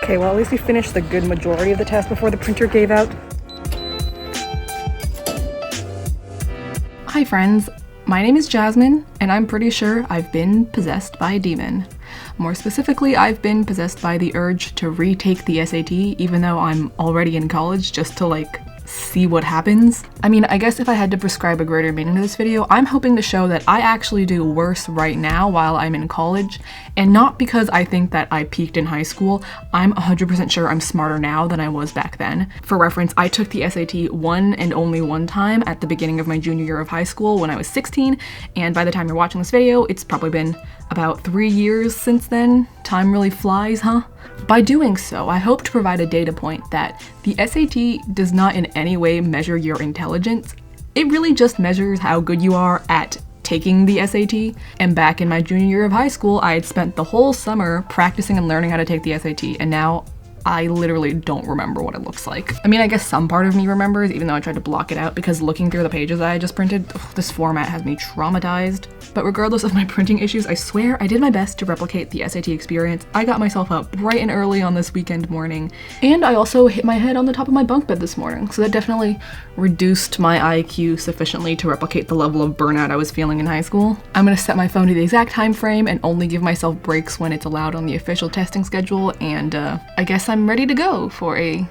Okay, well, at least we finished the good majority of the test before the printer gave out. Hi friends, my name is Jasmine, and I'm pretty sure I've been possessed by a demon. More specifically, I've been possessed by the urge to retake the SAT, even though I'm already in college, just to see what happens. I mean, I guess if I had to prescribe a greater meaning to this video, I'm hoping to show that I actually do worse right now while I'm in college, and not because I think that I peaked in high school. I'm 100% sure I'm smarter now than I was back then. For reference, I took the SAT one and only one time at the beginning of my junior year of high school when I was 16, and by the time you're watching this video, it's probably been about 3 years since then. Time really flies, huh? By doing so, I hope to provide a data point that the SAT does not in any way measure your intelligence. It really just measures how good you are at taking the SAT. And back in my junior year of high school, I had spent the whole summer practicing and learning how to take the SAT, and now I literally don't remember what it looks like. I mean, I guess some part of me remembers, even though I tried to block it out because looking through the pages that I just printed, this format has me traumatized. But regardless of my printing issues, I swear I did my best to replicate the SAT experience. I got myself up bright and early on this weekend morning, and I also hit my head on the top of my bunk bed this morning, so that definitely reduced my IQ sufficiently to replicate the level of burnout I was feeling in high school. I'm gonna set my phone to the exact time frame and only give myself breaks when it's allowed on the official testing schedule, and I guess I'm ready to go for a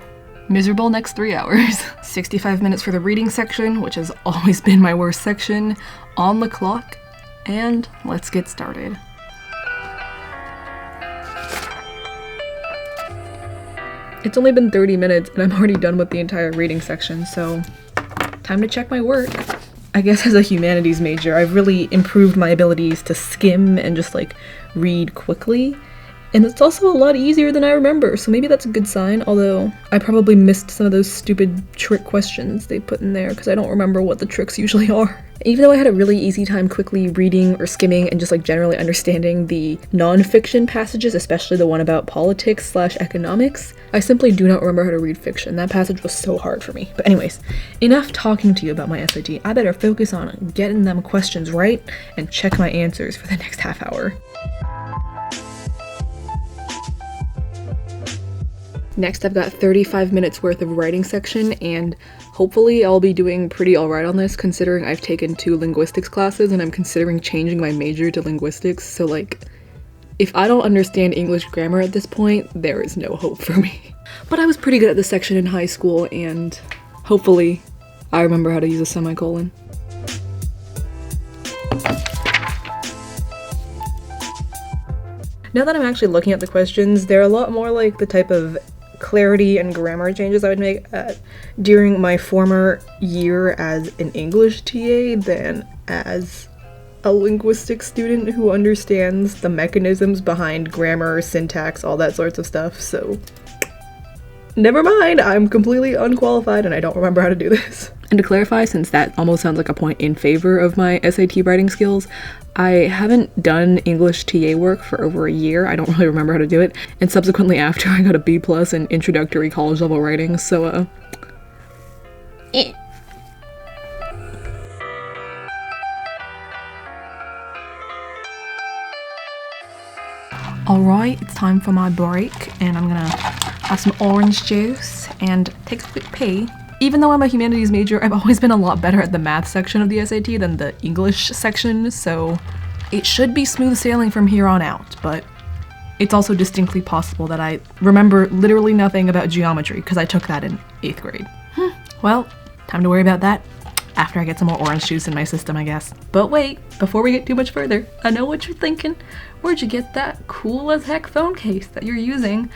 miserable next 3 hours. 65 minutes for the reading section, which has always been my worst section, on the clock, and let's get started. It's only been 30 minutes and I'm already done with the entire reading section, so time to check my work. I guess as a humanities major, I've really improved my abilities to skim and just read quickly. And it's also a lot easier than I remember, so maybe that's a good sign, although I probably missed some of those stupid trick questions they put in there because I don't remember what the tricks usually are. Even though I had a really easy time quickly reading or skimming and just generally understanding the non-fiction passages, especially the one about politics/economics, I simply do not remember how to read fiction. That passage was so hard for me. But anyways, enough talking to you about my SAT. I better focus on getting them questions right and check my answers for the next half hour. Next, I've got 35 minutes worth of writing section, and hopefully I'll be doing pretty alright on this considering I've taken 2 linguistics classes and I'm considering changing my major to linguistics, so if I don't understand English grammar at this point, there is no hope for me. But I was pretty good at this section in high school, and hopefully I remember how to use a semicolon. Now that I'm actually looking at the questions, they're a lot more like the type of clarity and grammar changes I would make during my former year as an English TA than as a linguistics student who understands the mechanisms behind grammar, syntax, all that sorts of stuff, so never mind, I'm completely unqualified and I don't remember how to do this. And to clarify, since that almost sounds like a point in favor of my SAT writing skills, I haven't done English TA work for over a year. I don't really remember how to do it. And subsequently after, I got a B+ in introductory college level writing, so Alright, it's time for my break, and I'm gonna have some orange juice and take a quick pee. Even though I'm a humanities major, I've always been a lot better at the math section of the SAT than the English section, so it should be smooth sailing from here on out, but it's also distinctly possible that I remember literally nothing about geometry because I took that in 8th grade. Well, time to worry about that after I get some more orange juice in my system, I guess. But wait, before we get too much further, I know what you're thinking. Where'd you get that cool as heck phone case that you're using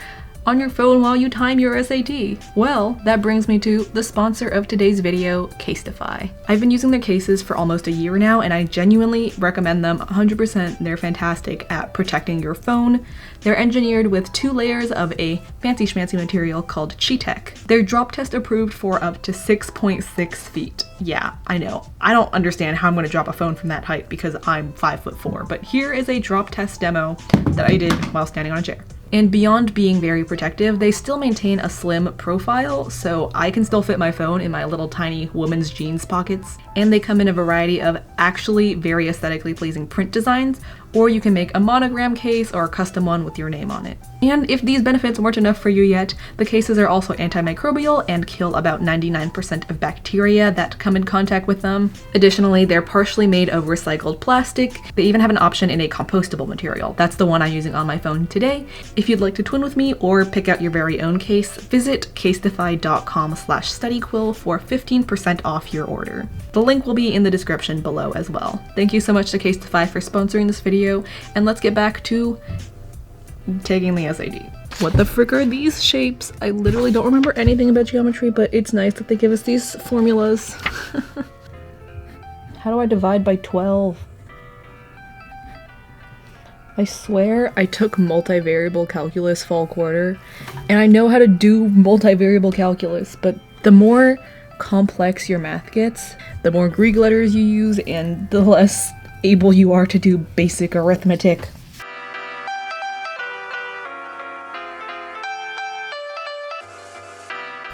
on your phone while you time your SAT? Well, that brings me to the sponsor of today's video, Casetify. I've been using their cases for almost a year now, and I genuinely recommend them 100%. They're fantastic at protecting your phone. They're engineered with 2 layers of a fancy schmancy material called Chi-Tech. They're drop test approved for up to 6.6 feet. Yeah, I know. I don't understand how I'm going to drop a phone from that height because I'm 5'4", but here is a drop test demo that I did while standing on a chair. And beyond being very protective, they still maintain a slim profile, so I can still fit my phone in my little tiny woman's jeans pockets. And they come in a variety of actually very aesthetically pleasing print designs, or you can make a monogram case or a custom one with your name on it. And if these benefits weren't enough for you yet, the cases are also antimicrobial and kill about 99% of bacteria that come in contact with them. Additionally, they're partially made of recycled plastic. They even have an option in a compostable material. That's the one I'm using on my phone today. If you'd like to twin with me or pick out your very own case, visit casetify.com/studyquill for 15% off your order. The link will be in the description below as well. Thank you so much to Casetify for sponsoring this video, and let's get back to taking the SAT. What the frick are these shapes? I literally don't remember anything about geometry, but it's nice that they give us these formulas. How do I divide by 12? I swear I took multivariable calculus fall quarter, and I know how to do multivariable calculus, but the more complex your math gets, the more Greek letters you use, and the less able you are to do basic arithmetic.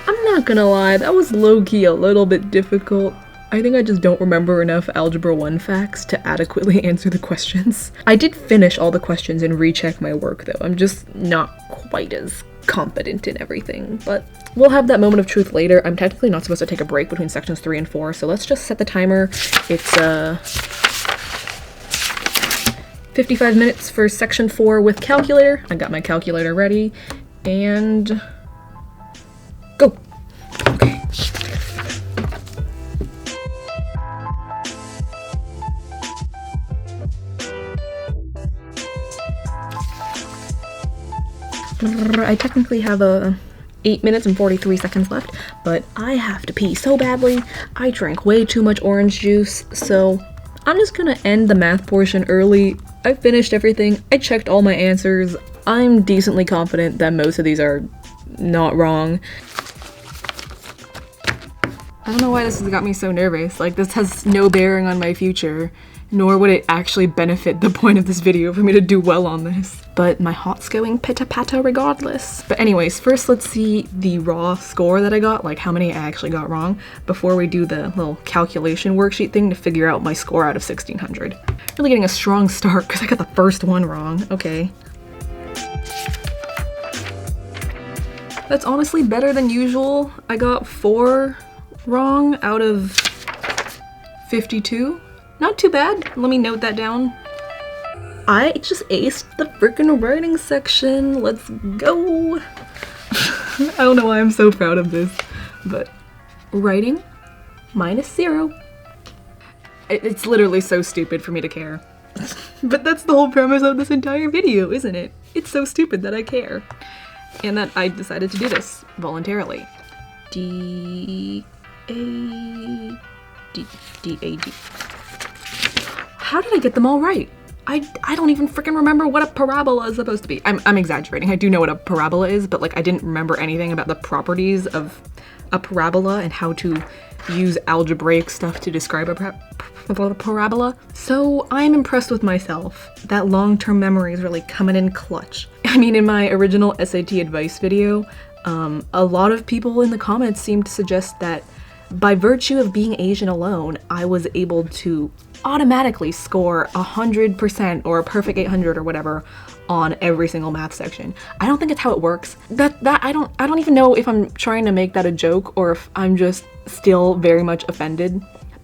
I'm not gonna lie, that was low-key a little bit difficult. I think I just don't remember enough Algebra 1 facts to adequately answer the questions. I did finish all the questions and recheck my work though. I'm just not quite as competent in everything, but we'll have that moment of truth later. I'm technically not supposed to take a break between sections 3 and 4, so let's just set the timer. It's 55 minutes for section 4 with calculator. I got my calculator ready, and go. Okay. I technically have 8 minutes and 43 seconds left, but I have to pee so badly. I drank way too much orange juice, so I'm just gonna end the math portion early. I finished everything. I checked all my answers. I'm decently confident that most of these are not wrong. I don't know why this has got me so nervous. Like, this has no bearing on my future, nor would it actually benefit the point of this video for me to do well on this. But my heart's going pitta-patta regardless. But anyways, first let's see the raw score that I got, like how many I actually got wrong, before we do the little calculation worksheet thing to figure out my score out of 1600. Really getting a strong start because I got the first one wrong. Okay. That's honestly better than usual. I got 4 wrong out of 52. Not too bad. Let me note that down. I just aced the freaking writing section. Let's go. I don't know why I'm so proud of this, but writing -0. It's literally so stupid for me to care. But that's the whole premise of this entire video, isn't it? It's so stupid that I care. And that I decided to do this voluntarily. D-A-D. How did I get them all right? I don't even freaking remember what a parabola is supposed to be. I'm exaggerating. I do know what a parabola is, but like I didn't remember anything about the properties of a parabola and how to use algebraic stuff to describe a parabola. So I'm impressed with myself. That long-term memory is really coming in clutch. I mean, in my original SAT advice video, a lot of people in the comments seemed to suggest that by virtue of being Asian alone, I was able to automatically score 100% or a perfect 800 or whatever on every single math section. I don't think it's how it works. I don't even know if I'm trying to make that a joke or if I'm just still very much offended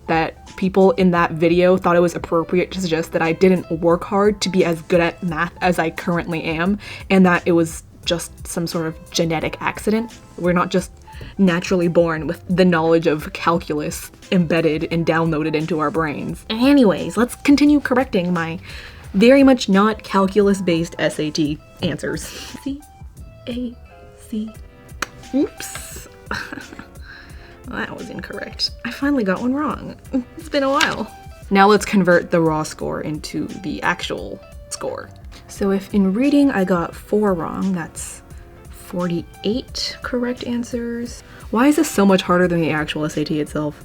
that people in that video thought it was appropriate to suggest that I didn't work hard to be as good at math as I currently am, and that it was just some sort of genetic accident. We're not just naturally born with the knowledge of calculus embedded and downloaded into our brains. Anyways, let's continue correcting my very much not calculus-based SAT answers. C-A-C. Oops. That was incorrect. I finally got one wrong. It's been a while. Now let's convert the raw score into the actual score. So if in reading I got 4 wrong, that's 48 correct answers. Why is this so much harder than the actual SAT itself?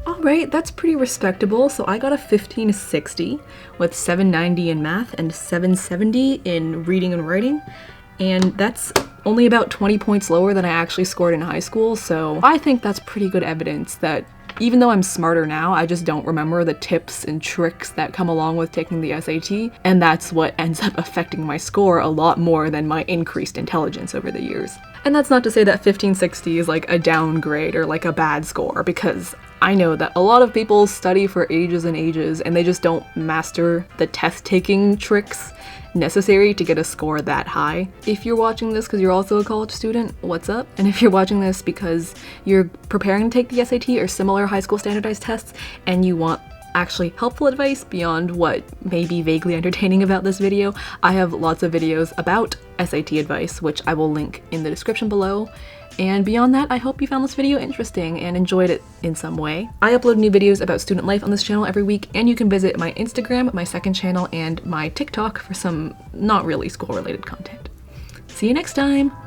Alright, that's pretty respectable. So I got a 1560 with 790 in math and 770 in reading and writing. And that's only about 20 points lower than I actually scored in high school, so I think that's pretty good evidence that Even though I'm smarter now, I just don't remember the tips and tricks that come along with taking the SAT, and that's what ends up affecting my score a lot more than my increased intelligence over the years. And that's not to say that 1560 is like a downgrade or like a bad score, because I know that a lot of people study for ages and ages and they just don't master the test-taking tricks necessary to get a score that high. If you're watching this because you're also a college student, what's up? And if you're watching this because you're preparing to take the SAT or similar high school standardized tests and you want actually helpful advice beyond what may be vaguely entertaining about this video, I have lots of videos about SAT advice, which I will link in the description below. And beyond that, I hope you found this video interesting and enjoyed it in some way. I upload new videos about student life on this channel every week, and you can visit my Instagram, my second channel, and my TikTok for some not really school-related content. See you next time!